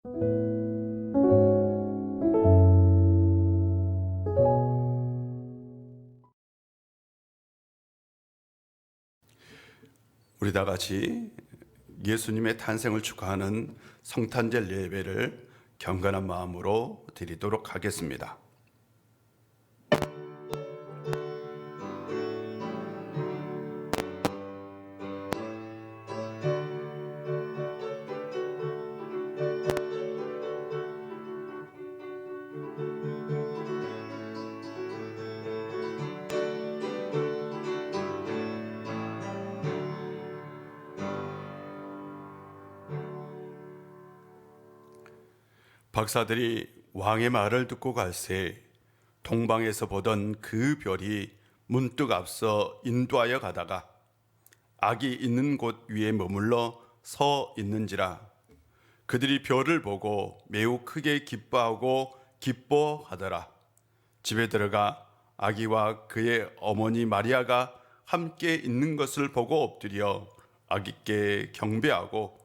우리 다 같이 예수님의 탄생을 축하하는 성탄절 예배를 경건한 마음으로 드리도록 하겠습니다. 박사들이 왕의 말을 듣고 갈새 동방에서 보던 그 별이 문득 앞서 인도하여 가다가 악이 있는 곳 위에 머물러 서 있는지라 그들이 별을 보고 매우 크게 기뻐하고 기뻐하더라. 집에 들어가 아기와 그의 어머니 마리아가 함께 있는 것을 보고 엎드려 아기께 경배하고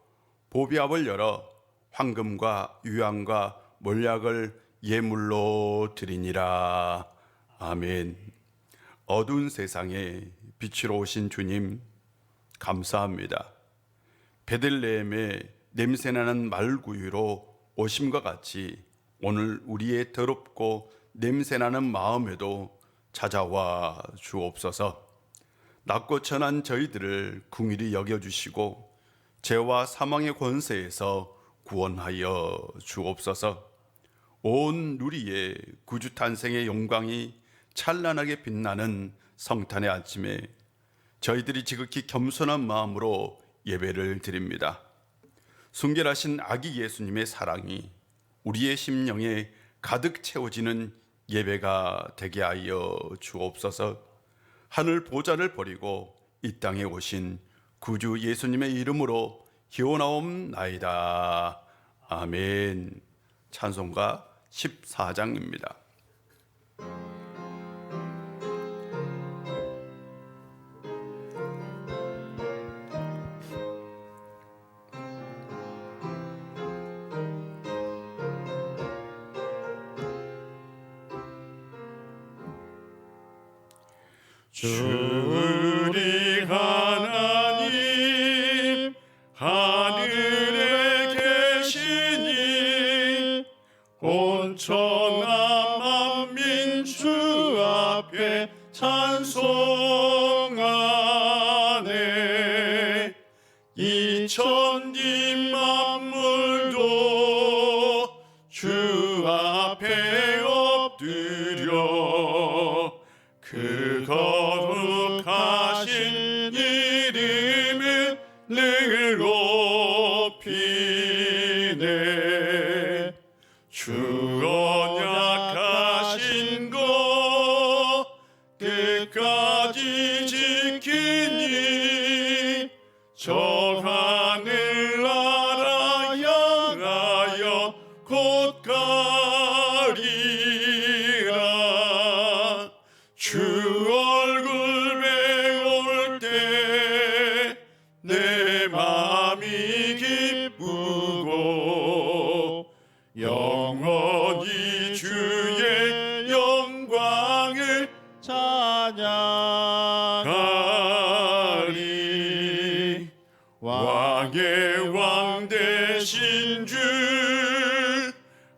보비압을 열어 황금과 유향과 몰약을 예물로 드리니라. 아멘. 어두운 세상에 빛으로 오신 주님 감사합니다. 베들레헴에 냄새나는 말구유로 오심과 같이 오늘 우리의 더럽고 냄새나는 마음에도 찾아와 주옵소서. 낮고 천한 저희들을 긍휼히 여겨주시고 죄와 사망의 권세에서 구원하여 주옵소서. 온 누리의 구주 탄생의 영광이 찬란하게 빛나는 성탄의 아침에 저희들이 지극히 겸손한 마음으로 예배를 드립니다. 순결하신 아기 예수님의 사랑이 우리의 심령에 가득 채워지는 예배가 되게 하여 주옵소서. 하늘 보좌를 버리고 이 땅에 오신 구주 예수님의 이름으로 기원하옵나이다. 아멘. 찬송가 14장입니다. 우리 하나님 하늘에 계시니 온천한 만민 주 앞에 찬송하네. 이천지 만물도 주 앞에 엎드려 그 거룩하신 이름을 늘 높이네. 주 언약하신 것 끝까지 지키니 저 하늘나라 향하여 곧 가리라. 주 얼굴 배울 때 내 마음이 기쁘고 영원히 주의 영광을 찬양하리. 왕의 왕 되신 주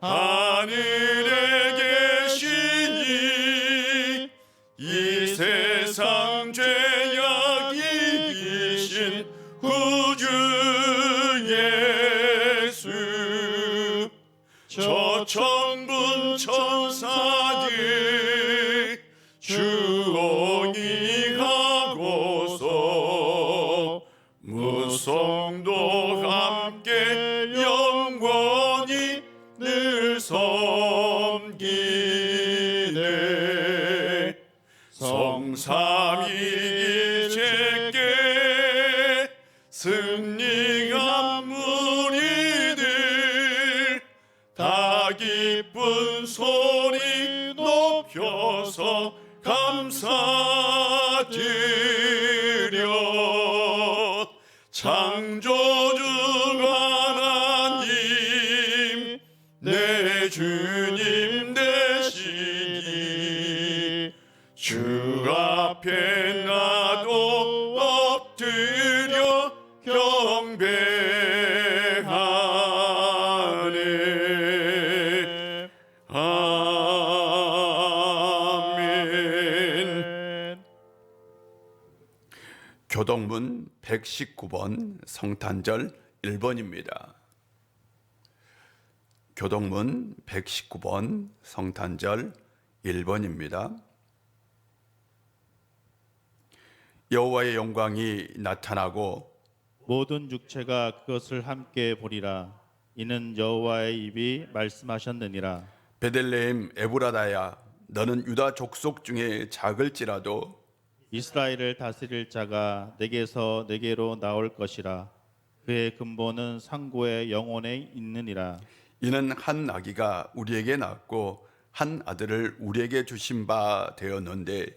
하늘에 계시니 이 세상 죄악 이기신 구주 예수. 저 천군 천사들 주옹이 하고서 무성도 함께 영원히 늘 섬기네. 성삼위 제께 승리한 무리들 다 기쁜 소리 높여서 감사드려. 창조주 하나님 내 주님 되시니 주 앞에 나도 엎드려 경배하네. 아멘. 교동문 119번 성탄절 1번입니다. 교동문 119번 성탄절 1번입니다. 여호와의 영광이 나타나고 모든 육체가 그것을 함께 보리라. 이는 여호와의 입이 말씀하셨느니라. 베들레헴 에브라다야, 너는 유다 족속 중에 작을지라도 이스라엘을 다스릴 자가 내게서 내게로 나올 것이라. 그의 근본은 상고의 영혼에 있느니라. 이는 한 아기가 우리에게 낳고 한 아들을 우리에게 주신 바 되었는데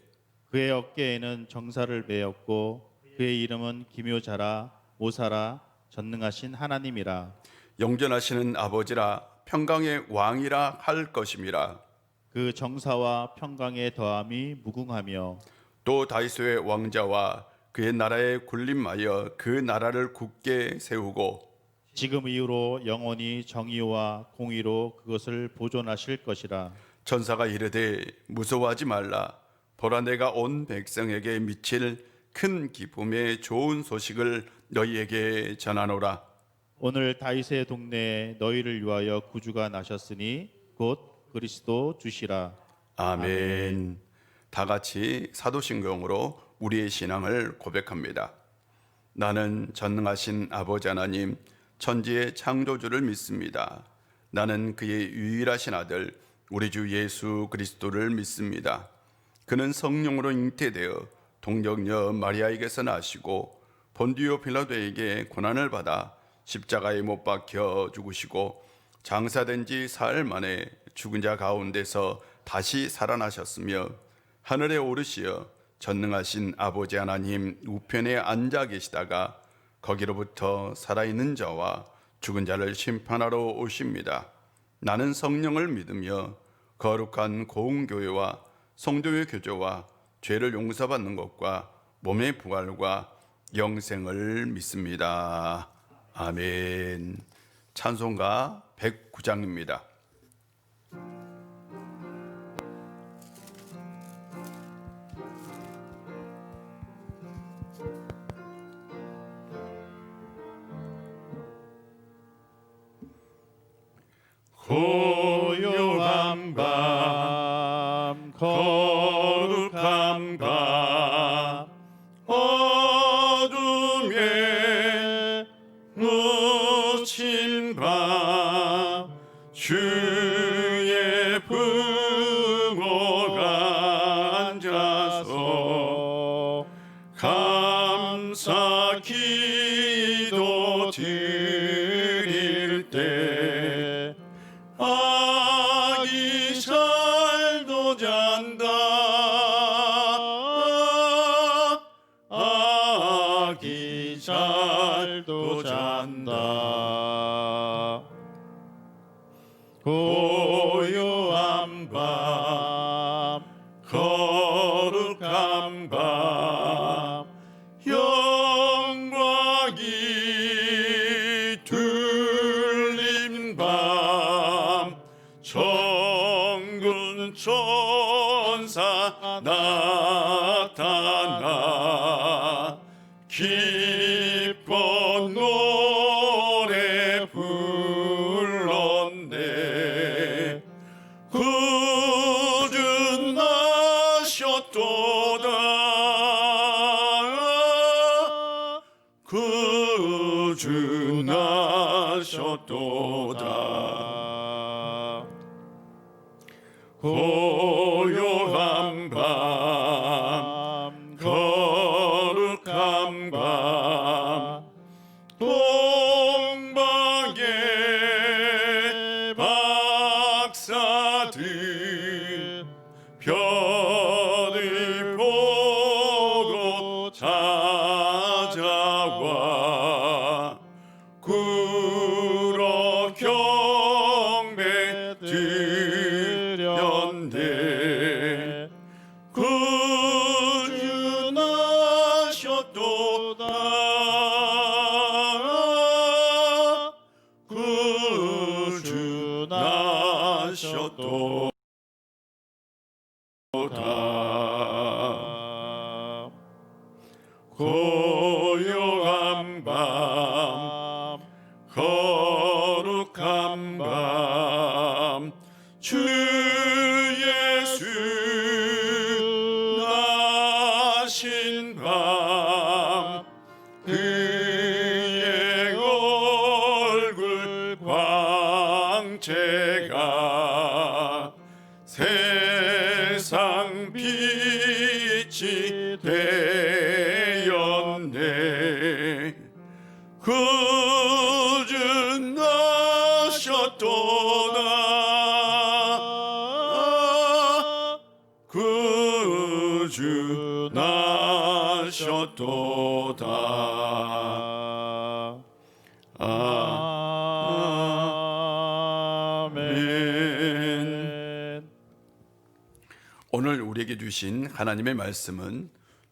그의 어깨에는 정사를 메었고 그의 이름은 기묘자라 모사라 전능하신 하나님이라. 영전하시는 아버지라 평강의 왕이라 할 것임이라. 그 정사와 평강의 더함이 무궁하며 또 다윗의 왕자와 그의 나라에 군림하여 그 나라를 굳게 세우고 지금 이후로 영원히 정의와 공의로 그것을 보존하실 것이라. 천사가 이르되 무서워하지 말라. 보라, 내가 온 백성에게 미칠 큰 기쁨의 좋은 소식을 너희에게 전하노라. 오늘 다윗의 동네에 너희를 위하여 구주가 나셨으니 곧 그리스도 주시라. 아멘. 다 같이 사도신경으로 우리의 신앙을 고백합니다. 나는 전능하신 아버지 하나님, 천지의 창조주를 믿습니다. 나는 그의 유일하신 아들 우리 주 예수 그리스도를 믿습니다. 그는 성령으로 잉태되어 동정녀 마리아에게서 나시고 본디오 빌라도에게 고난을 받아 십자가에 못 박혀 죽으시고 장사된 지 사흘 만에 죽은 자 가운데서 다시 살아나셨으며 하늘에 오르시어 전능하신 아버지 하나님 우편에 앉아 계시다가 거기로부터 살아있는 자와 죽은 자를 심판하러 오십니다. 나는 성령을 믿으며 거룩한 공교회와 성도의 교제와 죄를 용서받는 것과 몸의 부활과 영생을 믿습니다. 아멘. 찬송가 109장입니다. 고요한 밤 거룩한 밤 어둠에 묻힌 밤 주의 부모가 앉아서 감사 기도 드릴 때 아기 잘도 잔다. 아기 잘도 잔다. 고요한 밤 거룩한 밤 영광이 둘린 밤 천군 천사 나타나 기뻐 노래 불렀네. 구주 나셨도다. 구주 나셨도다. 고요한 밤 거룩한 밤 동방의 박사들 별을 보고 찾아와 굴어 경배 나셨도다. 고요한 밤 거룩한 밤 주 예수 나신 밤 그의 얼굴 광채가 세상 빛이 되었네. 구주 나셨도다. 구주 나셨도다. 아멘. 오늘 우리에게 주신 하나님의 말씀은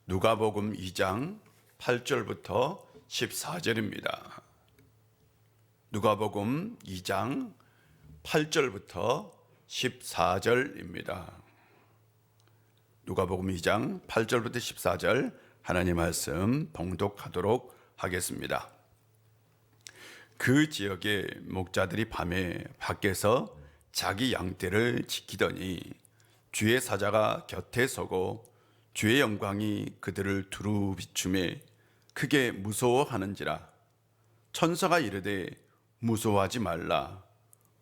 누가복음 2장 8절부터 14절입니다. 누가복음 2장 8절부터 14절입니다. 누가복음 2장 8절부터 14절 하나님의 말씀 봉독하도록 하겠습니다. 그 지역의 목자들이 밤에 밖에서 자기 양떼를 지키더니 주의 사자가 곁에 서고 주의 영광이 그들을 두루 비추매 크게 무서워하는지라. 천사가 이르되 무서워하지 말라.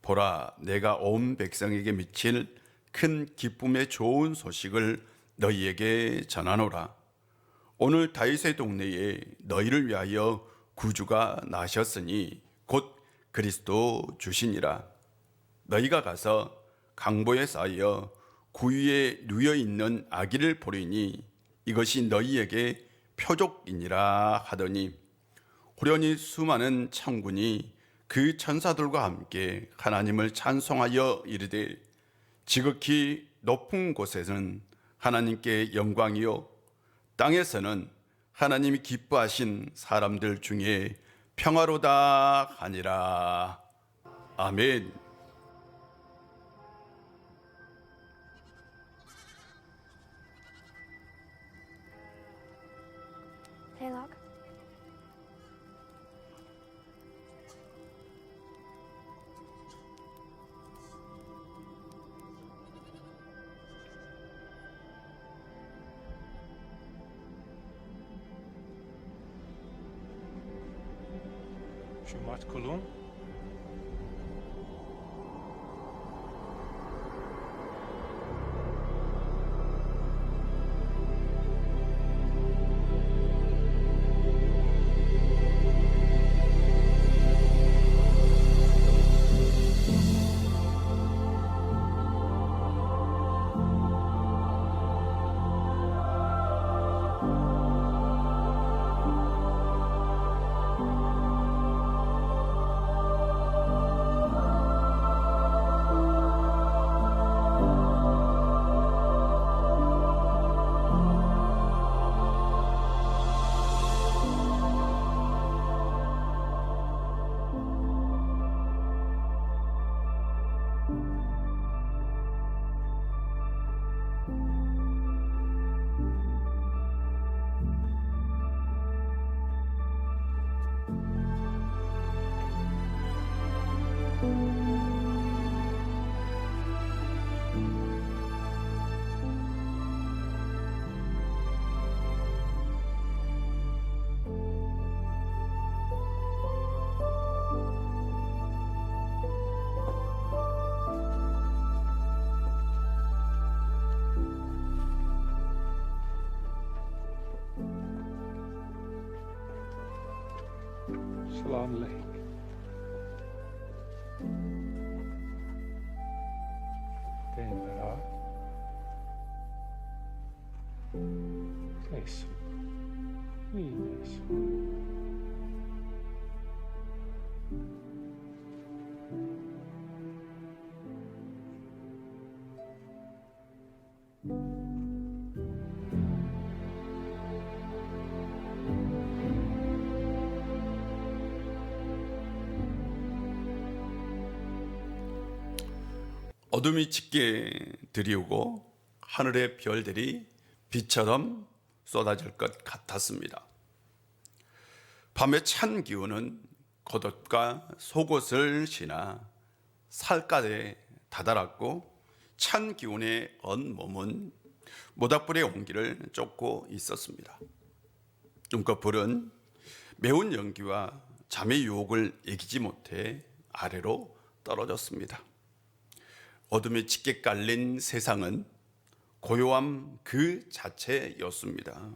보라, 내가 온 백성에게 미칠 큰 기쁨의 좋은 소식을 너희에게 전하노라. 오늘 다윗의 동네에 너희를 위하여 구주가 나셨으니 곧 그리스도 주시니라. 너희가 가서 강보에 쌓여 구유에 누여 있는 아기를 보리니 이것이 너희에게 표적이니라 하더니 호련히 수많은 창군이 그 천사들과 함께 하나님을 찬송하여 이르되 지극히 높은 곳에서는 하나님께 영광이요 땅에서는 하나님이 기뻐하신 사람들 중에 평화로다 하니라. 아멘. Hey, Locke. 주마트 콜롬 Shalom Lake. Denver. Place. Please. 어둠이 짙게 드리우고 하늘의 별들이 빛처럼 쏟아질 것 같았습니다. 밤의 찬 기운은 겉옷과 속옷을 지나 살갗에 다다랐고 찬 기운에 언 몸은 모닥불의 온기를 쫓고 있었습니다. 눈꺼풀은 매운 연기와 잠의 유혹을 이기지 못해 아래로 떨어졌습니다. 어둠에 짙게 깔린 세상은 고요함 그 자체였습니다.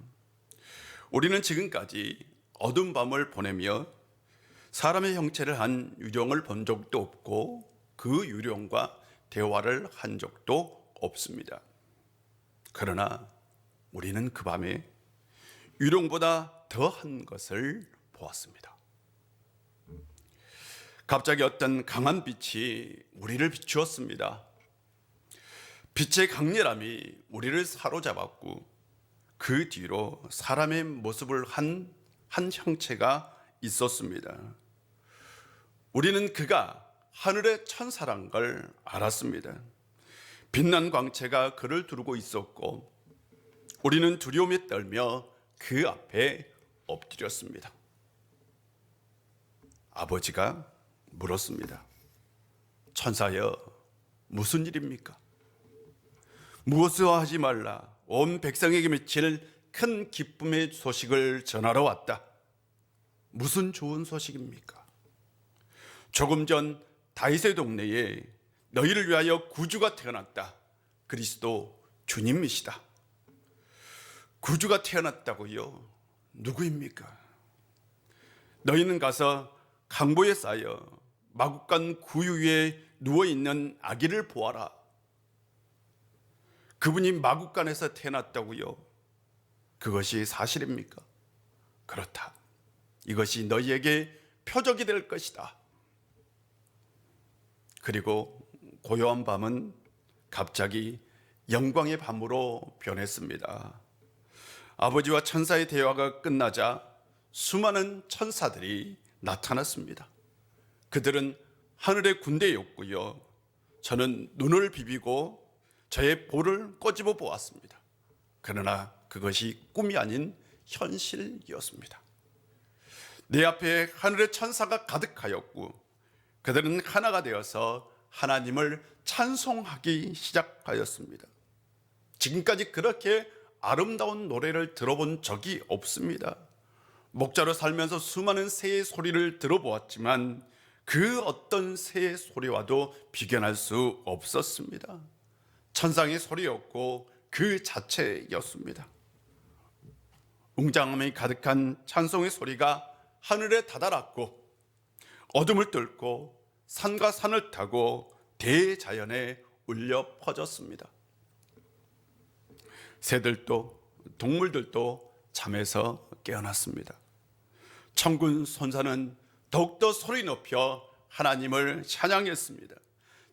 우리는 지금까지 어두운 밤을 보내며 사람의 형체를 한 유령을 본 적도 없고 그 유령과 대화를 한 적도 없습니다. 그러나 우리는 그 밤에 유령보다 더한 것을 보았습니다. 갑자기 어떤 강한 빛이 우리를 비추었습니다. 빛의 강렬함이 우리를 사로잡았고 그 뒤로 사람의 모습을 한 형체가 있었습니다. 우리는 그가 하늘의 천사란 걸 알았습니다. 빛난 광채가 그를 두르고 있었고 우리는 두려움에 떨며 그 앞에 엎드렸습니다. 아버지가 물었습니다. 천사여, 무슨 일입니까? 무엇을 하지 말라. 온 백성에게 미칠 큰 기쁨의 소식을 전하러 왔다. 무슨 좋은 소식입니까? 조금 전 다윗의 동네에 너희를 위하여 구주가 태어났다. 그리스도 주님이시다. 구주가 태어났다고요? 누구입니까? 너희는 가서 강보에 쌓여 마구간 구유 위에 누워있는 아기를 보아라. 그분이 마구간에서 태어났다고요? 그것이 사실입니까? 그렇다. 이것이 너희에게 표적이 될 것이다. 그리고 고요한 밤은 갑자기 영광의 밤으로 변했습니다. 아버지와 천사의 대화가 끝나자 수많은 천사들이 나타났습니다. 그들은 하늘의 군대였고요. 저는 눈을 비비고 저의 볼을 꼬집어 보았습니다. 그러나 그것이 꿈이 아닌 현실이었습니다. 내 앞에 하늘의 천사가 가득하였고 그들은 하나가 되어서 하나님을 찬송하기 시작하였습니다. 지금까지 그렇게 아름다운 노래를 들어본 적이 없습니다. 목자로 살면서 수많은 새의 소리를 들어보았지만 그 어떤 새의 소리와도 비견할 수 없었습니다. 천상의 소리였고 그 자체였습니다. 웅장함이 가득한 찬송의 소리가 하늘에 다다랐고 어둠을 뚫고 산과 산을 타고 대자연에 울려 퍼졌습니다. 새들도 동물들도 잠에서 깨어났습니다. 천군 천사는 더욱더 소리 높여 하나님을 찬양했습니다.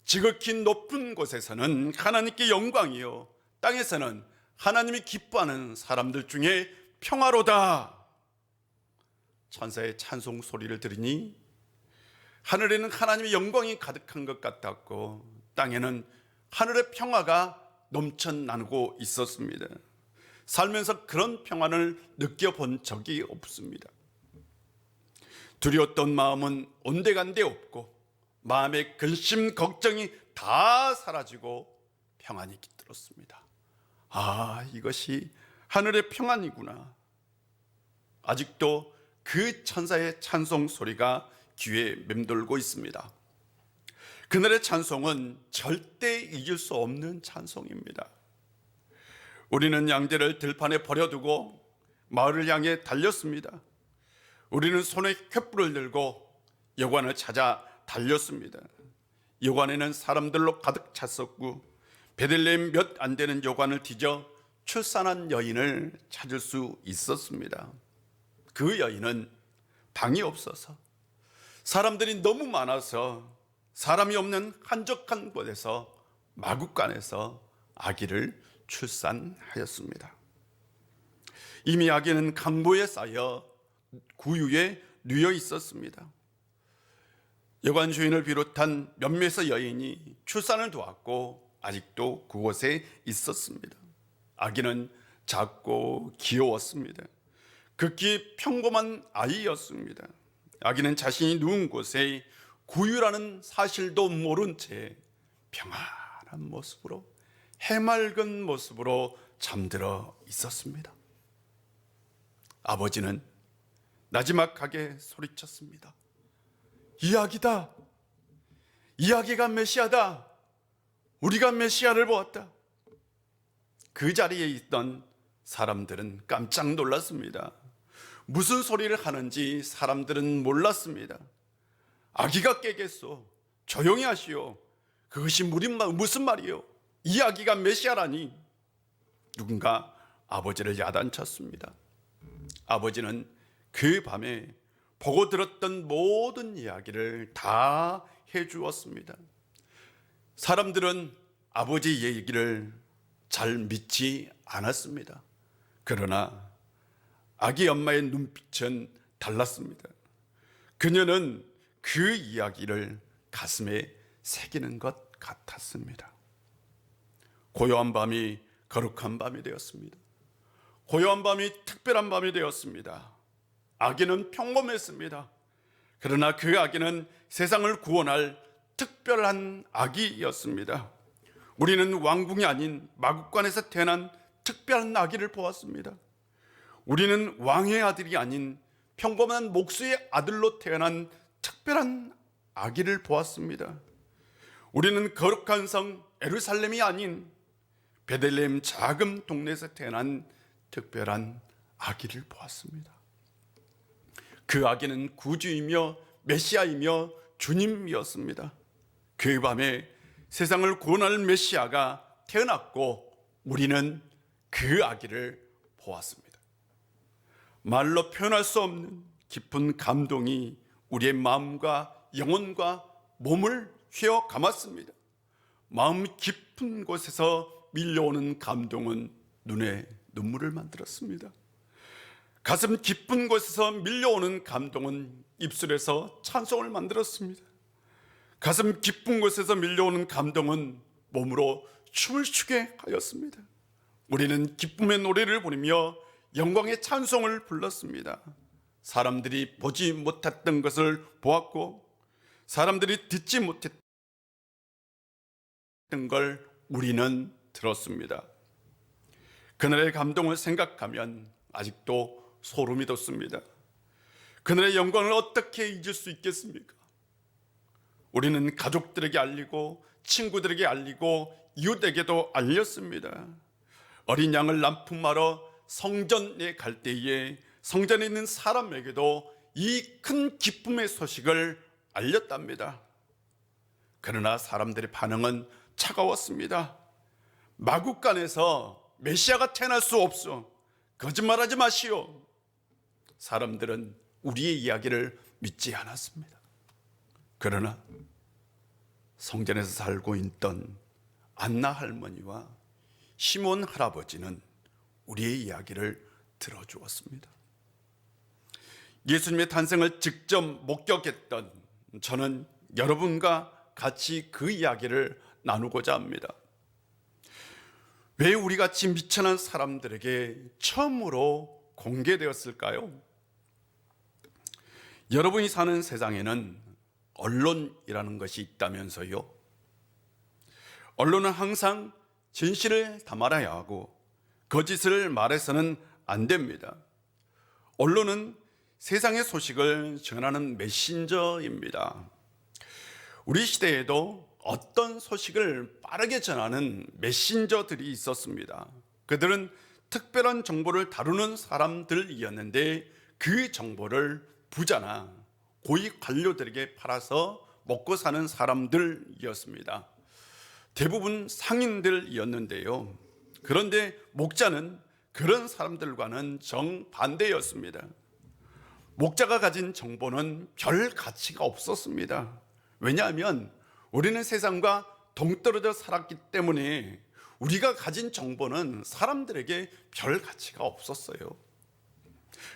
지극히 높은 곳에서는 하나님께 영광이요 땅에서는 하나님이 기뻐하는 사람들 중에 평화로다. 천사의 찬송 소리를 들으니 하늘에는 하나님의 영광이 가득한 것 같았고 땅에는 하늘의 평화가 넘쳐나고 있었습니다. 살면서 그런 평안을 느껴본 적이 없습니다. 두려웠던 마음은 온데간데 없고 마음의 근심 걱정이 다 사라지고 평안이 깃들었습니다. 아, 이것이 하늘의 평안이구나. 아직도 그 천사의 찬송 소리가 귀에 맴돌고 있습니다. 그날의 찬송은 절대 잊을 수 없는 찬송입니다. 우리는 양떼를 들판에 버려두고 마을을 향해 달렸습니다. 우리는 손에 횃불을 들고 여관을 찾아 달렸습니다. 여관에는 사람들로 가득 찼었고 베들레헴 몇 안 되는 여관을 뒤져 출산한 여인을 찾을 수 있었습니다. 그 여인은 방이 없어서 사람들이 너무 많아서 사람이 없는 한적한 곳에서 마구간에서 아기를 출산하였습니다. 이미 아기는 강보에 쌓여 구유에 누워 있었습니다. 여관 주인을 비롯한 몇몇의 여인이 출산을 도왔고 아직도 그곳에 있었습니다. 아기는 작고 귀여웠습니다. 극히 평범한 아이였습니다. 아기는 자신이 누운 곳에 구유라는 사실도 모른 채 평안한 모습으로, 해맑은 모습으로 잠들어 있었습니다. 아버지는 나지막하게 소리쳤습니다. 이야기다. 이야기가 메시아다. 우리가 메시아를 보았다. 그 자리에 있던 사람들은 깜짝 놀랐습니다. 무슨 소리를 하는지 사람들은 몰랐습니다. 아기가 깨겠소. 조용히 하시오. 그것이 무슨 말이요? 이야기가 메시아라니. 누군가 아버지를 야단쳤습니다. 아버지는 그 밤에 보고 들었던 모든 이야기를 다 해주었습니다. 사람들은 아버지 얘기를 잘 믿지 않았습니다. 그러나 아기 엄마의 눈빛은 달랐습니다. 그녀는 그 이야기를 가슴에 새기는 것 같았습니다. 고요한 밤이 거룩한 밤이 되었습니다. 고요한 밤이 특별한 밤이 되었습니다. 아기는 평범했습니다. 그러나 그 아기는 세상을 구원할 특별한 아기였습니다. 우리는 왕궁이 아닌 마국간에서 태어난 특별한 아기를 보았습니다. 우리는 왕의 아들이 아닌 평범한 목수의 아들로 태어난 특별한 아기를 보았습니다. 우리는 거룩한 성 예루살렘이 아닌 베들레헴 작은 동네에서 태어난 특별한 아기를 보았습니다. 그 아기는 구주이며 메시아이며 주님이었습니다. 그 밤에 세상을 구원할 메시아가 태어났고 우리는 그 아기를 보았습니다. 말로 표현할 수 없는 깊은 감동이 우리의 마음과 영혼과 몸을 휘어 감았습니다. 마음 깊은 곳에서 밀려오는 감동은 눈에 눈물을 만들었습니다. 가슴 깊은 곳에서 밀려오는 감동은 입술에서 찬송을 만들었습니다. 가슴 깊은 곳에서 밀려오는 감동은 몸으로 춤을 추게 하였습니다. 우리는 기쁨의 노래를 부르며 영광의 찬송을 불렀습니다. 사람들이 보지 못했던 것을 보았고 사람들이 듣지 못했던 걸 우리는 들었습니다. 그날의 감동을 생각하면 아직도 소름이 돋습니다. 그날의 영광을 어떻게 잊을 수 있겠습니까? 우리는 가족들에게 알리고 친구들에게 알리고 이웃에게도 알렸습니다. 어린 양을 납품하러 성전에 갈 때에 성전에 있는 사람에게도 이 큰 기쁨의 소식을 알렸답니다. 그러나 사람들의 반응은 차가웠습니다. 마국간에서 메시아가 태어날 수 없어. 거짓말하지 마시오. 사람들은 우리의 이야기를 믿지 않았습니다. 그러나 성전에서 살고 있던 안나 할머니와 시몬 할아버지는 우리의 이야기를 들어주었습니다. 예수님의 탄생을 직접 목격했던 저는 여러분과 같이 그 이야기를 나누고자 합니다. 왜 우리같이 미천한 사람들에게 처음으로 공개되었을까요? 여러분이 사는 세상에는 언론이라는 것이 있다면서요. 언론은 항상 진실을 담아야 하고 거짓을 말해서는 안 됩니다. 언론은 세상의 소식을 전하는 메신저입니다. 우리 시대에도 어떤 소식을 빠르게 전하는 메신저들이 있었습니다. 그들은 특별한 정보를 다루는 사람들이었는데 그 정보를 부자나 고위 관료들에게 팔아서 먹고 사는 사람들이었습니다. 대부분 상인들이었는데요. 그런데 목자는 그런 사람들과는 정반대였습니다. 목자가 가진 정보는 별 가치가 없었습니다. 왜냐하면 우리는 세상과 동떨어져 살았기 때문에 우리가 가진 정보는 사람들에게 별 가치가 없었어요.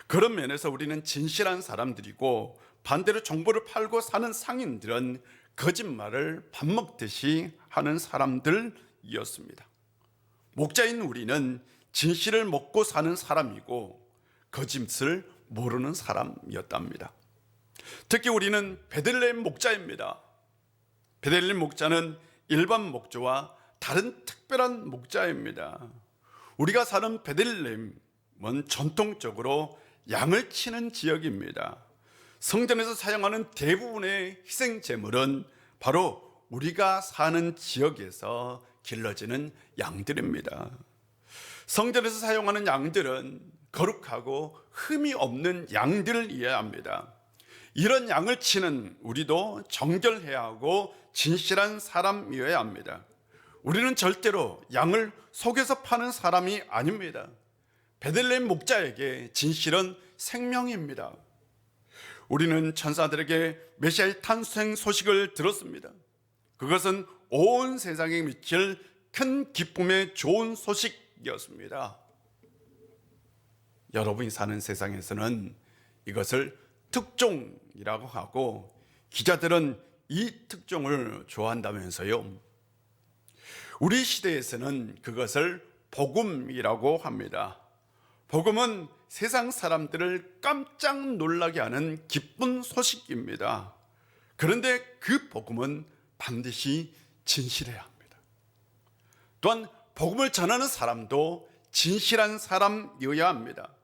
그런 면에서 우리는 진실한 사람들이고 반대로 정보를 팔고 사는 상인들은 거짓말을 밥 먹듯이 하는 사람들이었습니다. 목자인 우리는 진실을 먹고 사는 사람이고 거짓을 모르는 사람이었답니다. 특히 우리는 베들레헴 목자입니다. 베들레헴 목자는 일반 목자와 다른 특별한 목자입니다. 우리가 사는 베들레헴은 전통적으로 양을 치는 지역입니다. 성전에서 사용하는 대부분의 희생 제물은 바로 우리가 사는 지역에서 길러지는 양들입니다. 성전에서 사용하는 양들은 거룩하고 흠이 없는 양들이어야 합니다. 이런 양을 치는 우리도 정결해야 하고 진실한 사람이어야 합니다. 우리는 절대로 양을 속여서 파는 사람이 아닙니다. 베들레헴 목자에게 진실은 생명입니다. 우리는 천사들에게 메시아의 탄생 소식을 들었습니다. 그것은 온 세상에 미칠 큰 기쁨의 좋은 소식이었습니다. 여러분이 사는 세상에서는 이것을 특종이라고 하고 기자들은 이 특종을 좋아한다면서요. 우리 시대에서는 그것을 복음이라고 합니다. 복음은 세상 사람들을 깜짝 놀라게 하는 기쁜 소식입니다. 그런데 그 복음은 반드시 진실해야 합니다. 또한 복음을 전하는 사람도 진실한 사람이어야 합니다.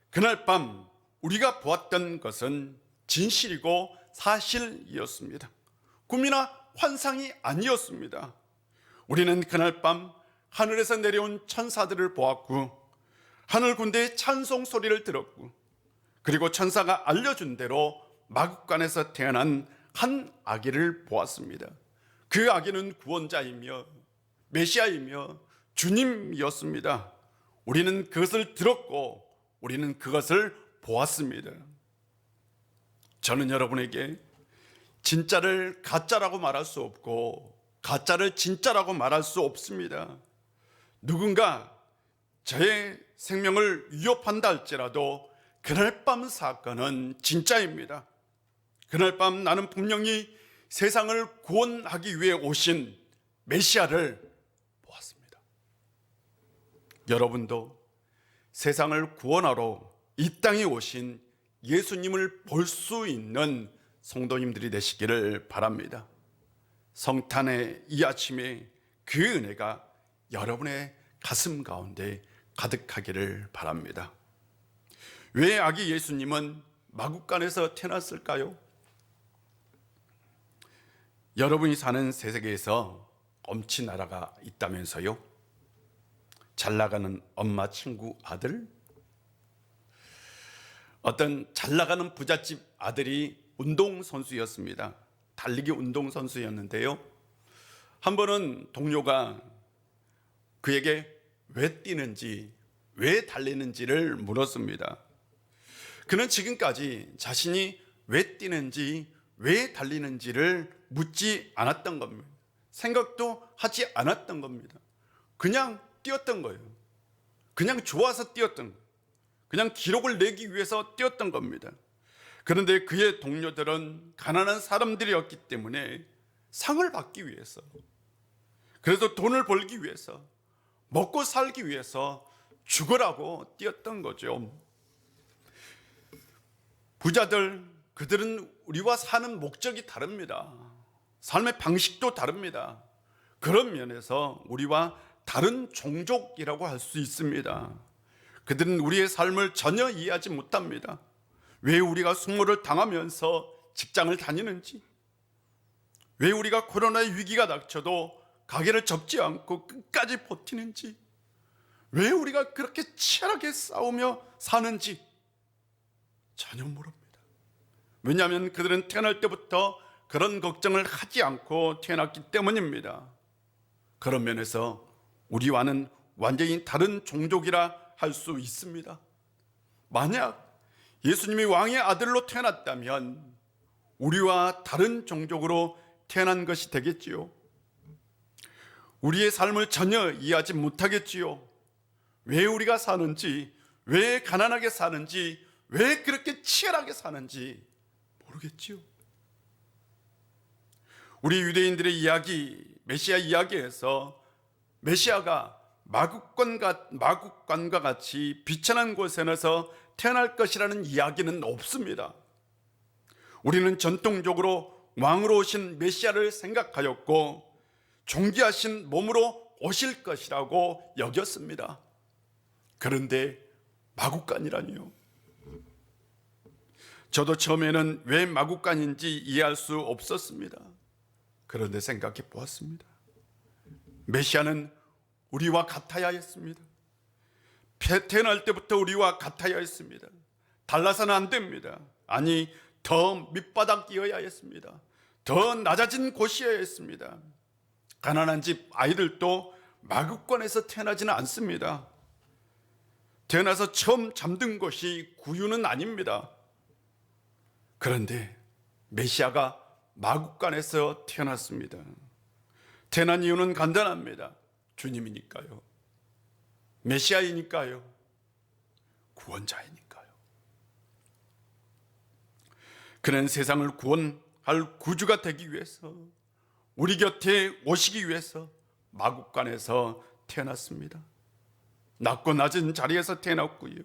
그날 밤 우리가 보았던 것은 진실이고 사실이었습니다. 꿈이나 환상이 아니었습니다. 우리는 그날 밤 하늘에서 내려온 천사들을 보았고 하늘 군대의 찬송 소리를 들었고 그리고 천사가 알려준 대로 마국간에서 태어난 한 아기를 보았습니다. 그 아기는 구원자이며 메시아이며 주님이었습니다. 우리는 그것을 들었고 우리는 그것을 보았습니다. 저는 여러분에게 진짜를 가짜라고 말할 수 없고 가짜를 진짜라고 말할 수 없습니다. 누군가 저의 생명을 위협한다 할지라도 그날 밤 사건은 진짜입니다. 그날 밤 나는 분명히 세상을 구원하기 위해 오신 메시아를 보았습니다. 여러분도 세상을 구원하러 이 땅에 오신 예수님을 볼 수 있는 성도님들이 되시기를 바랍니다. 성탄의 이 아침에 그 은혜가 여러분의 가슴 가운데 가득하기를 바랍니다. 왜 아기 예수님은 마국간에서 태어났을까요? 여러분이 사는 세계에서 엄치 나라가 있다면서요? 잘 나가는 엄마 친구 아들? 어떤 잘 나가는 부잣집 아들이 운동선수였습니다. 달리기 운동선수였는데요. 한 번은 동료가 그에게 왜 뛰는지, 왜 달리는지를 물었습니다. 그는 지금까지 자신이 왜 뛰는지, 왜 달리는지를 묻지 않았던 겁니다. 생각도 하지 않았던 겁니다. 그냥 뛰었던 거예요. 그냥 좋아서 뛰었던 거예요. 그냥 기록을 내기 위해서 뛰었던 겁니다. 그런데 그의 동료들은 가난한 사람들이었기 때문에 상을 받기 위해서, 그래서 돈을 벌기 위해서, 먹고 살기 위해서 죽으라고 뛰었던 거죠. 부자들, 그들은 우리와 사는 목적이 다릅니다. 삶의 방식도 다릅니다. 그런 면에서 우리와 다른 종족이라고 할 수 있습니다. 그들은 우리의 삶을 전혀 이해하지 못합니다. 왜 우리가 수모를 당하면서 직장을 다니는지, 왜 우리가 코로나의 위기가 닥쳐도 가게를 접지 않고 끝까지 버티는지, 왜 우리가 그렇게 치열하게 싸우며 사는지 전혀 모릅니다. 왜냐하면 그들은 태어날 때부터 그런 걱정을 하지 않고 태어났기 때문입니다. 그런 면에서 우리와는 완전히 다른 종족이라 할 수 있습니다. 만약 예수님이 왕의 아들로 태어났다면 우리와 다른 종족으로 태어난 것이 되겠지요. 우리의 삶을 전혀 이해하지 못하겠지요. 왜 우리가 사는지, 왜 가난하게 사는지, 왜 그렇게 치열하게 사는지 모르겠지요. 우리 유대인들의 이야기, 메시아 이야기에서 메시아가 마국간과 같이 비천한 곳에서 태어날 것이라는 이야기는 없습니다. 우리는 전통적으로 왕으로 오신 메시아를 생각하였고 존귀하신 몸으로 오실 것이라고 여겼습니다. 그런데 마국간이라니요. 저도 처음에는 왜 마국간인지 이해할 수 없었습니다. 그런데 생각해 보았습니다. 메시아는 우리와 같아야 했습니다. 태어날 때부터 우리와 같아야 했습니다. 달라서는 안 됩니다. 아니, 더 밑바닥 끼어야 했습니다. 더 낮아진 곳이어야 했습니다. 가난한 집 아이들도 마국간에서 태어나지는 않습니다. 태어나서 처음 잠든 곳이 구유는 아닙니다. 그런데 메시아가 마국간에서 태어났습니다. 태어난 이유는 간단합니다. 주님이니까요. 메시아이니까요. 구원자이니까요. 그는 세상을 구원할 구주가 되기 위해서, 우리 곁에 오시기 위해서 마국간에서 태어났습니다. 낮고 낮은 자리에서 태어났고요.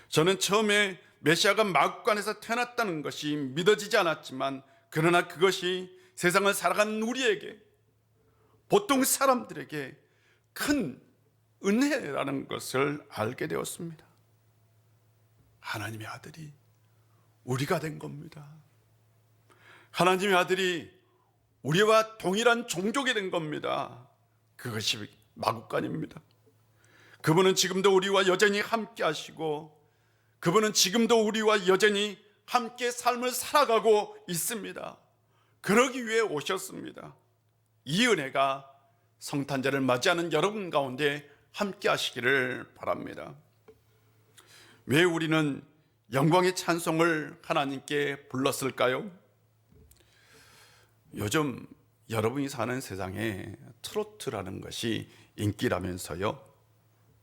저는 처음에 메시아가 마국간에서 태어났다는 것이 믿어지지 않았지만, 그러나 그것이 세상을 살아가는 우리에게, 보통 사람들에게 큰 은혜라는 것을 알게 되었습니다. 하나님의 아들이 우리가 된 겁니다. 하나님의 아들이 우리와 동일한 종족이 된 겁니다. 그것이 마국간입니다. 그분은 지금도 우리와 여전히 함께 하시고, 그분은 지금도 우리와 여전히 함께 삶을 살아가고 있습니다. 그러기 위해 오셨습니다. 이 은혜가 성탄절을 맞이하는 여러분 가운데 함께 하시기를 바랍니다. 왜 우리는 영광의 찬송을 하나님께 불렀을까요? 요즘 여러분이 사는 세상에 트로트라는 것이 인기라면서요.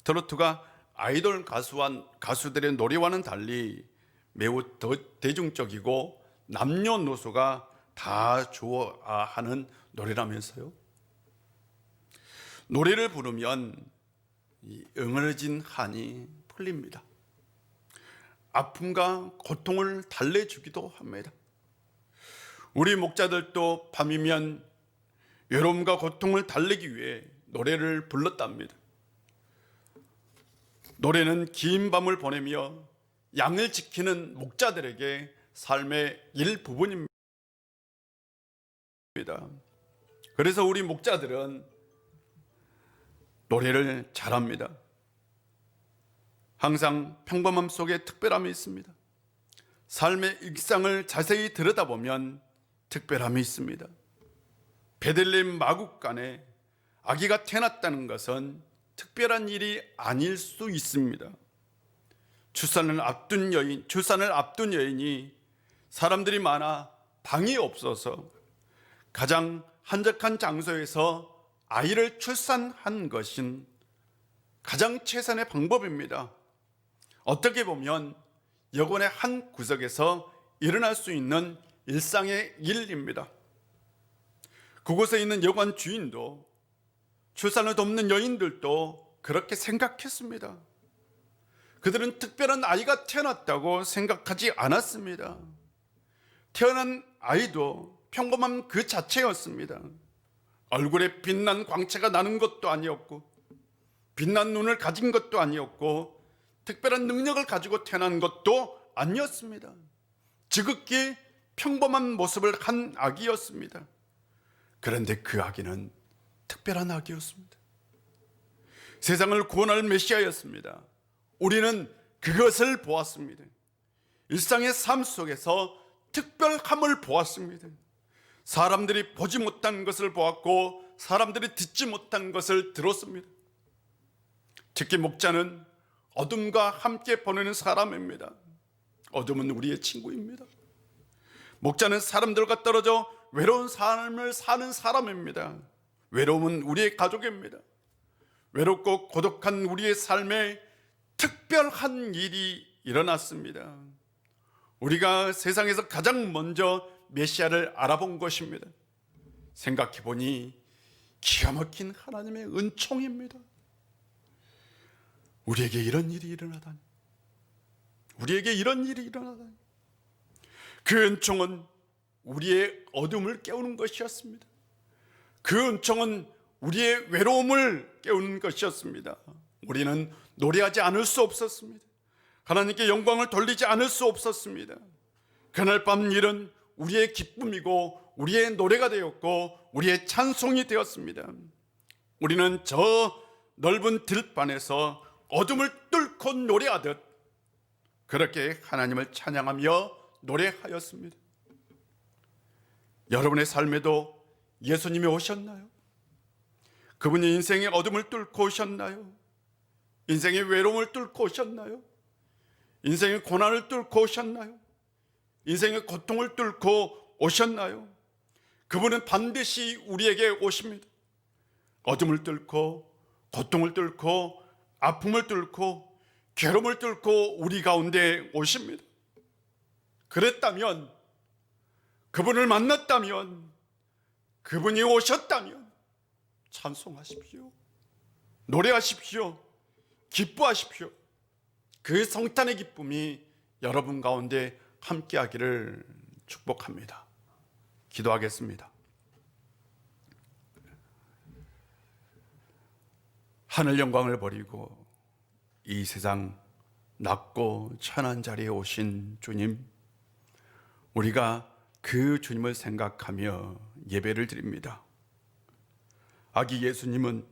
트로트가 아이돌 가수들의 노래와는 달리 매우 대중적이고 남녀노소가 다 좋아하는 노래라면서요. 노래를 부르면 이 응어진 한이 풀립니다. 아픔과 고통을 달래주기도 합니다. 우리 목자들도 밤이면 외로움과 고통을 달래기 위해 노래를 불렀답니다. 노래는 긴 밤을 보내며 양을 지키는 목자들에게 삶의 일부분입니다. 그래서 우리 목자들은 노래를 잘합니다. 항상 평범함 속에 특별함이 있습니다. 삶의 일상을 자세히 들여다보면 특별함이 있습니다. 베들레헴 마국간에 아기가 태어났다는 것은 특별한 일이 아닐 수 있습니다. 출산을 앞둔 여인이 사람들이 많아 방이 없어서 가장 한적한 장소에서 아이를 출산한 것은 가장 최선의 방법입니다. 어떻게 보면 여관의 한 구석에서 일어날 수 있는 일상의 일입니다. 그곳에 있는 여관 주인도, 출산을 돕는 여인들도 그렇게 생각했습니다. 그들은 특별한 아이가 태어났다고 생각하지 않았습니다. 태어난 아이도 평범한 그 자체였습니다. 얼굴에 빛난 광채가 나는 것도 아니었고, 빛난 눈을 가진 것도 아니었고, 특별한 능력을 가지고 태어난 것도 아니었습니다. 지극히 평범한 모습을 한 아기였습니다. 그런데 그 아기는 특별한 아기였습니다. 세상을 구원할 메시아였습니다. 우리는 그것을 보았습니다. 일상의 삶 속에서 특별함을 보았습니다. 사람들이 보지 못한 것을 보았고, 사람들이 듣지 못한 것을 들었습니다. 특히 목자는 어둠과 함께 보내는 사람입니다. 어둠은 우리의 친구입니다. 목자는 사람들과 떨어져 외로운 삶을 사는 사람입니다. 외로움은 우리의 가족입니다. 외롭고 고독한 우리의 삶에 특별한 일이 일어났습니다. 우리가 세상에서 가장 먼저 메시아를 알아본 것입니다. 생각해 보니 기가 막힌 하나님의 은총입니다. 우리에게 이런 일이 일어나다니. 우리에게 이런 일이 일어나다니. 그 은총은 우리의 어둠을 깨우는 것이었습니다. 그 은총은 우리의 외로움을 깨우는 것이었습니다. 우리는 노래하지 않을 수 없었습니다. 하나님께 영광을 돌리지 않을 수 없었습니다. 그날 밤 일은 우리의 기쁨이고 우리의 노래가 되었고 우리의 찬송이 되었습니다. 우리는 저 넓은 들판에서 어둠을 뚫고 노래하듯 그렇게 하나님을 찬양하며 노래하였습니다. 여러분의 삶에도 예수님이 오셨나요? 그분이 인생의 어둠을 뚫고 오셨나요? 인생의 외로움을 뚫고 오셨나요? 인생의 고난을 뚫고 오셨나요? 인생의 고통을 뚫고 오셨나요? 그분은 반드시 우리에게 오십니다. 어둠을 뚫고 고통을 뚫고 아픔을 뚫고 괴로움을 뚫고 우리 가운데 오십니다. 그랬다면, 그분을 만났다면, 그분이 오셨다면 찬송하십시오. 노래하십시오. 기뻐하십시오. 그 성탄의 기쁨이 여러분 가운데 함께하기를 축복합니다. 기도하겠습니다. 하늘 영광을 버리고 이 세상 낮고 천한 자리에 오신 주님, 우리가 그 주님을 생각하며 예배를 드립니다. 아기 예수님은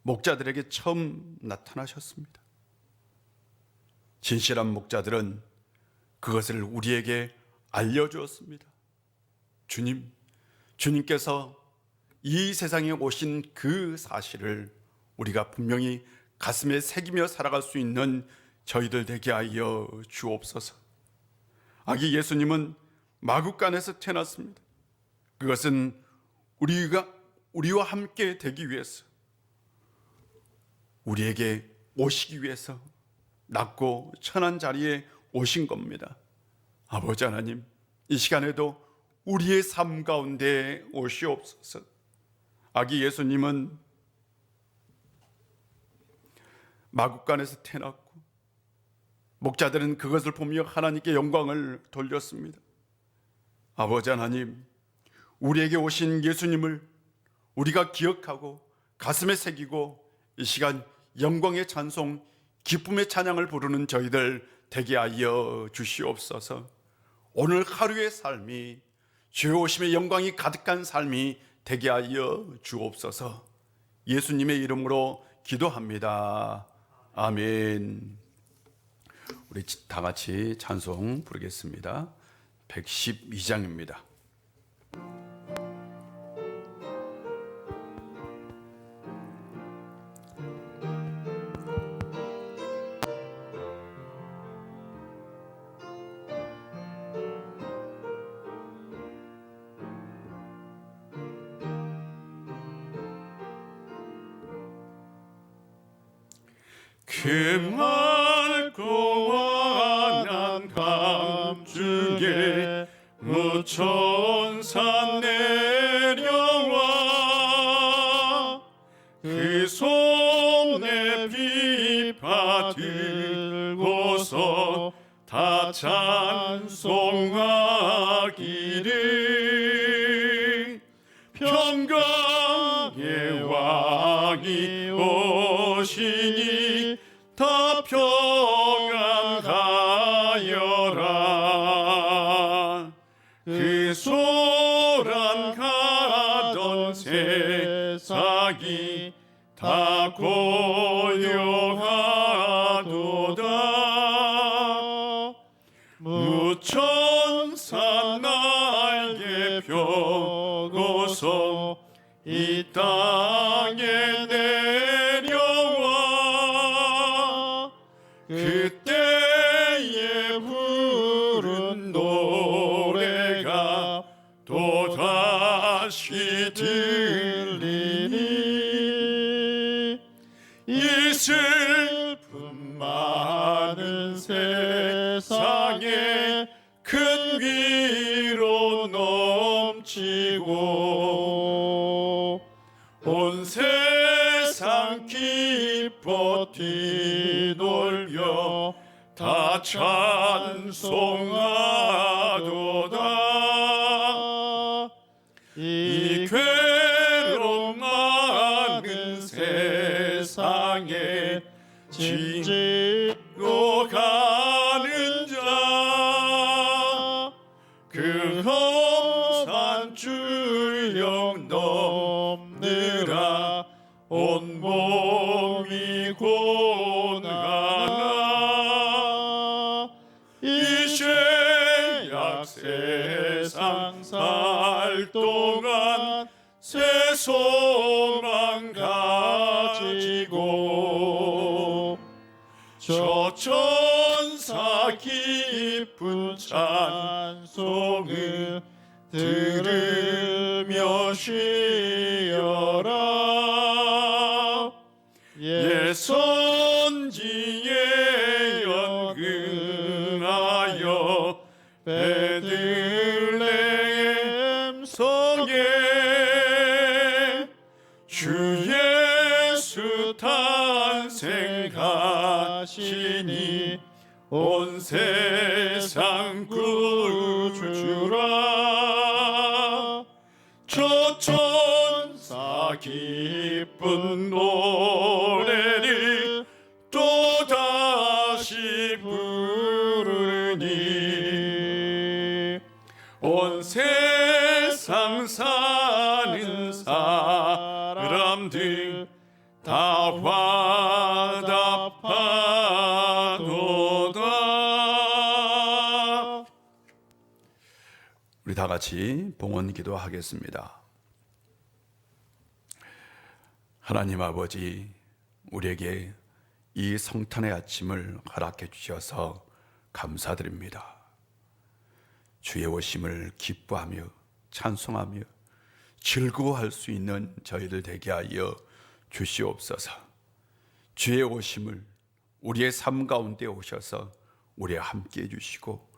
목자들에게 처음 나타나셨습니다. 진실한 목자들은 그것을 우리에게 알려주었습니다. 주님께서 이 세상에 오신 그 사실을 우리가 분명히 가슴에 새기며 살아갈 수 있는 저희들 되게 하여 주옵소서. 아기 예수님은 마구간에서 태어났습니다. 그것은 우리와 함께 되기 위해서, 우리에게 오시기 위해서 낮고 천한 자리에 오신 겁니다. 아버지 하나님, 이 시간에도 우리의 삶 가운데 오시옵소서. 아기 예수님은 마구간에서 태어났고 목자들은 그것을 보며 하나님께 영광을 돌렸습니다. 아버지 하나님, 우리에게 오신 예수님을 우리가 기억하고 가슴에 새기고 이 시간 영광의 찬송, 기쁨의 찬양을 부르는 저희들 되게 하여 주시옵소서. 오늘 하루의 삶이 주의 오심의 영광이 가득한 삶이 되게 하여 주옵소서. 예수님의 이름으로 기도합니다. 아멘. 우리 다 같이 찬송 부르겠습니다. 112장입니다. 그 맑고 환한 감중에 무천산 내려와 그 손에 비파 들고서 다 찬송하기를 평강의 왕이 오시니 다 평안하여라. 그 소란 가던 세상이 다 고요하도다. 무천산 날개 펴고서 이 땅에 내려와 그때에 부른 노래가 또다시 들리니 이 슬픔 많은 세상에 큰 위로 넘치고 온 세상 기뻐 뛰놀며 다 찬송하도다. 이 괴로움 많은 세상에 진지로 가는 자, 그 험산 출력 넘느라 온 몸이 고나나 이 죄악 세상 살 동안 새 소망 가지고 저 천사 기쁜 찬송을 들으며 쉬어라. 예 선지에 연근하여 베들레헴 성에 주 예수 탄생하시니 온 세상 구주라. 저 천사 기쁜 노래를 또다시 부르니 온 세상 사는 사람들 다 화답하도다. 우리 다 같이 봉헌 기도하겠습니다. 하나님 아버지, 우리에게 이 성탄의 아침을 허락해 주셔서 감사드립니다. 주의 오심을 기뻐하며 찬송하며 즐거워할 수 있는 저희들 되게 하여 주시옵소서. 주의 오심을 우리의 삶 가운데 오셔서 우리와 함께 해주시고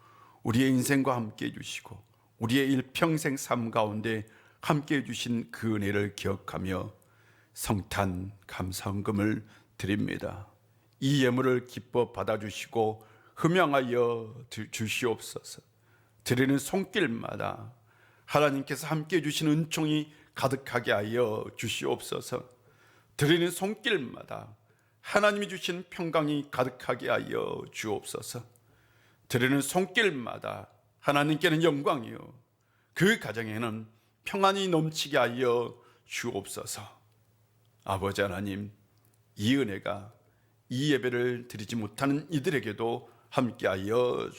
우리의 인생과 함께 해주시고 우리의 일평생 삶 가운데 함께 해주신 그 은혜를 기억하며 성탄 감사헌금을 드립니다. 이 예물을 기뻐 받아주시고 흠양하여 주시옵소서. 드리는 손길마다 하나님께서 함께 해주신 은총이 가득하게 하여 주시옵소서. 드리는 손길마다 하나님이 주신 평강이 가득하게 하여 주옵소서. 드리는 손길마다 하나님께는 영광이요 그 가정에는 평안이 넘치게 하여 주옵소서. 아버지 하나님, 이 은혜가 이 예배를 드리지 못하는 이들에게도 함께 하여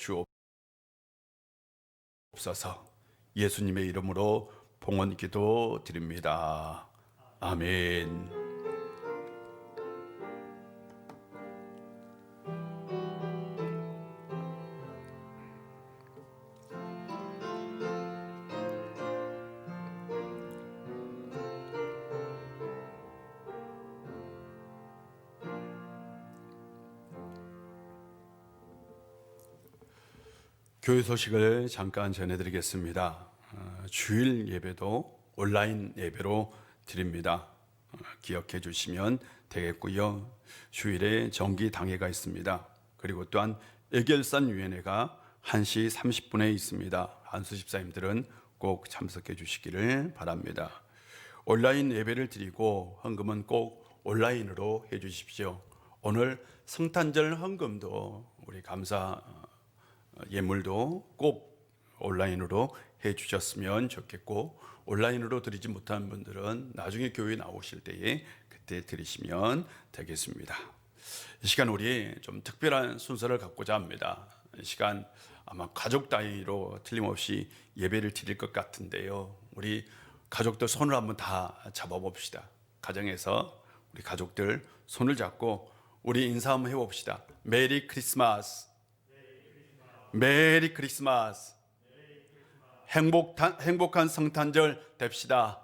주옵소서. 예수님의 이름으로 봉헌 기도 드립니다. 아멘. 교회 소식을 잠깐 전해드리겠습니다. 주일 예배도 온라인 예배로 드립니다. 기억해 주시면 되겠고요. 주일에 정기 당회가 있습니다. 그리고 또한 애결산 위원회가 1시 30분에 있습니다. 한수 집사님들은 꼭 참석해 주시기를 바랍니다. 온라인 예배를 드리고 헌금은 꼭 온라인으로 해 주십시오. 오늘 성탄절 헌금도 우리 감사 예물도 꼭 온라인으로 해 주셨으면 좋겠고, 온라인으로 드리지 못한 분들은 나중에 교회 나오실 때에 그때 드리시면 되겠습니다. 이 시간 우리 좀 특별한 순서를 갖고자 합니다. 이 시간 아마 가족 단위로 틀림없이 예배를 드릴 것 같은데요. 우리 가족들 손을 한번 다 잡아봅시다. 가정에서 우리 가족들 손을 잡고 우리 인사 한번 해봅시다. 메리 크리스마스. 메리 크리스마스. 행복한 성탄절 됩시다.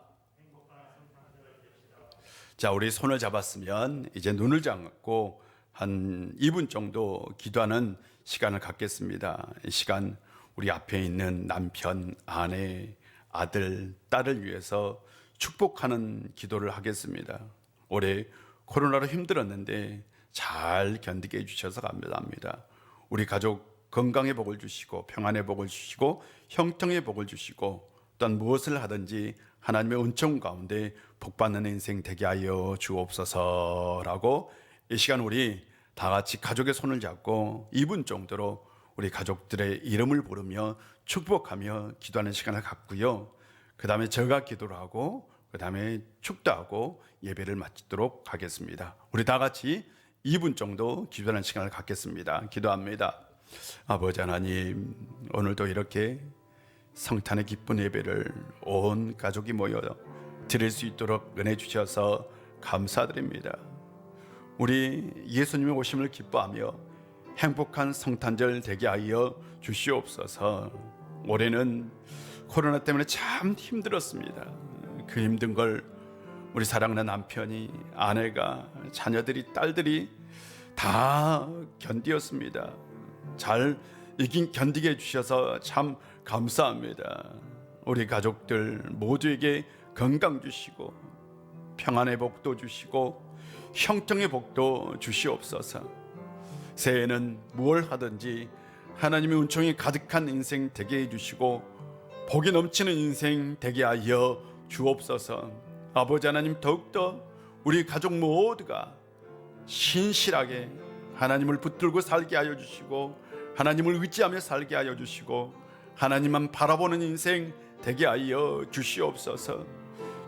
자, 우리 손을 잡았으면 이제 눈을 감고 한 2분 정도 기도하는 시간을 갖겠습니다. 이 시간 우리 앞에 있는 남편, 아내, 아들, 딸을 위해서 축복하는 기도를 하겠습니다. 올해 코로나로 힘들었는데 잘 견디게 해주셔서 감사합니다. 우리 가족 건강의 복을 주시고 평안의 복을 주시고 형통의 복을 주시고 또한 무엇을 하든지 하나님의 은총 가운데 복받는 인생 되게 하여 주옵소서라고 이 시간 우리 다 같이 가족의 손을 잡고 2분 정도로 우리 가족들의 이름을 부르며 축복하며 기도하는 시간을 갖고요. 그 다음에 제가 기도를 하고 그 다음에 축도하고 예배를 마치도록 하겠습니다. 우리 다 같이 2분 정도 기도하는 시간을 갖겠습니다. 기도합니다. 아버지 하나님, 오늘도 이렇게 성탄의 기쁜 예배를 온 가족이 모여 드릴 수 있도록 은혜 주셔서 감사드립니다. 우리 예수님의 오심을 기뻐하며 행복한 성탄절 되게 하여 주시옵소서. 올해는 코로나 때문에 참 힘들었습니다. 그 힘든 걸 우리 사랑하는 남편이, 아내가, 자녀들이, 딸들이 다 견디었습니다. 잘 견디게 해주셔서 참 감사합니다. 우리 가족들 모두에게 건강 주시고 평안의 복도 주시고 형통의 복도 주시옵소서. 새해에는 무엇 하든지 하나님의 은총이 가득한 인생 되게 해주시고 복이 넘치는 인생 되게 하여 주옵소서. 아버지 하나님, 더욱더 우리 가족 모두가 신실하게 하나님을 붙들고 살게 하여 주시고 하나님을 의지하며 살게 하여 주시고 하나님만 바라보는 인생 되게 하여 주시옵소서.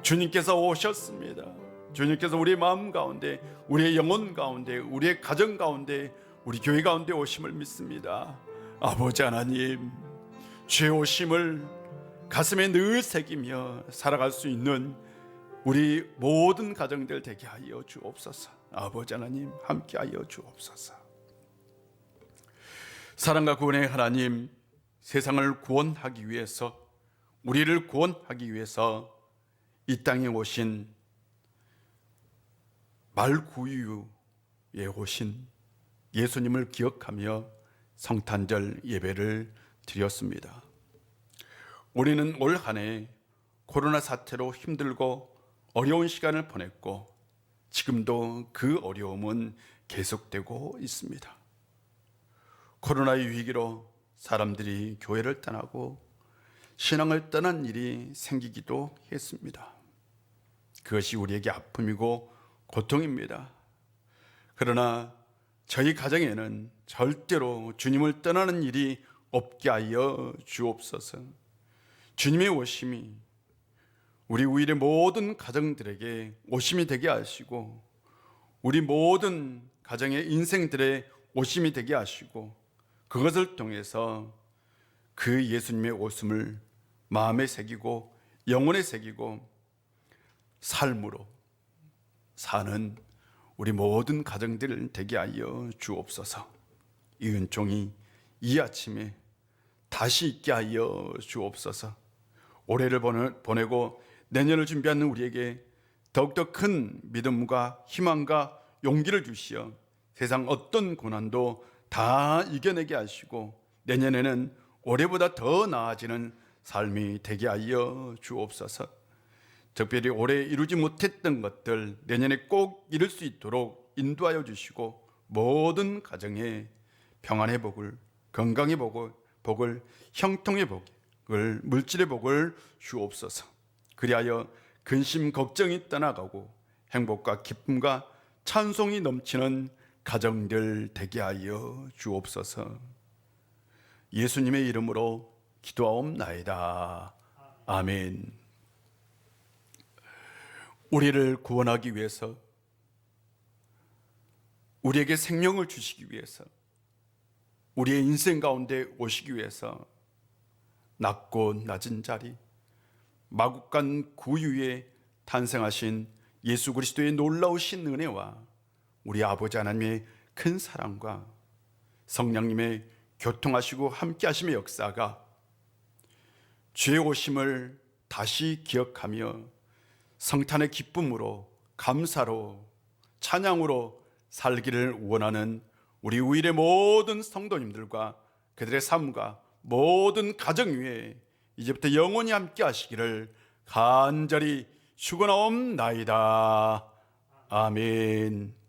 주님께서 오셨습니다. 주님께서 우리의 마음 가운데, 우리의 영혼 가운데, 우리의 가정 가운데, 우리 교회 가운데 오심을 믿습니다. 아버지 하나님, 주의 오심을 가슴에 늘 새기며 살아갈 수 있는 우리 모든 가정들 되게 하여 주옵소서. 아버지 하나님, 함께 하여 주옵소서. 사랑과 구원의 하나님, 세상을 구원하기 위해서, 우리를 구원하기 위해서 이 땅에 오신 말구유에 오신 예수님을 기억하며 성탄절 예배를 드렸습니다. 우리는 올 한 해 코로나 사태로 힘들고 어려운 시간을 보냈고 지금도 그 어려움은 계속되고 있습니다. 코로나의 위기로 사람들이 교회를 떠나고 신앙을 떠난 일이 생기기도 했습니다. 그것이 우리에게 아픔이고 고통입니다. 그러나 저희 가정에는 절대로 주님을 떠나는 일이 없게 하여 주옵소서. 주님의 오심이 우리 우일의 모든 가정들에게 오심이 되게 하시고 우리 모든 가정의 인생들의 오심이 되게 하시고 그것을 통해서 그 예수님의 오심을 마음에 새기고 영혼에 새기고 삶으로 사는 우리 모든 가정들 되게 하여 주옵소서. 이 은총이 이 아침에 다시 있게 하여 주옵소서. 올해를 보내고 내년을 준비하는 우리에게 더욱더 큰 믿음과 희망과 용기를 주시어 세상 어떤 고난도 다 이겨내게 하시고 내년에는 올해보다 더 나아지는 삶이 되게 하여 주옵소서. 특별히 올해 이루지 못했던 것들 내년에 꼭 이룰 수 있도록 인도하여 주시고 모든 가정에 평안의 복을, 건강의 복을, 형통의 복을, 물질의 복을 주옵소서. 그리하여 근심 걱정이 떠나가고 행복과 기쁨과 찬송이 넘치는 가정들 되게 하여 주옵소서. 예수님의 이름으로 기도하옵나이다. 아멘. 우리를 구원하기 위해서, 우리에게 생명을 주시기 위해서, 우리의 인생 가운데 오시기 위해서 낮고 낮은 자리, 마국간 구유에 탄생하신 예수 그리스도의 놀라우신 은혜와 우리 아버지 하나님의 큰 사랑과 성령님의 교통하시고 함께하심의 역사가 죄의 오심을 다시 기억하며 성탄의 기쁨으로, 감사로, 찬양으로 살기를 원하는 우리 우일의 모든 성도님들과 그들의 삶과 모든 가정 위에 이제부터 영원히 함께 하시기를 간절히 축원하옵나이다. 아멘.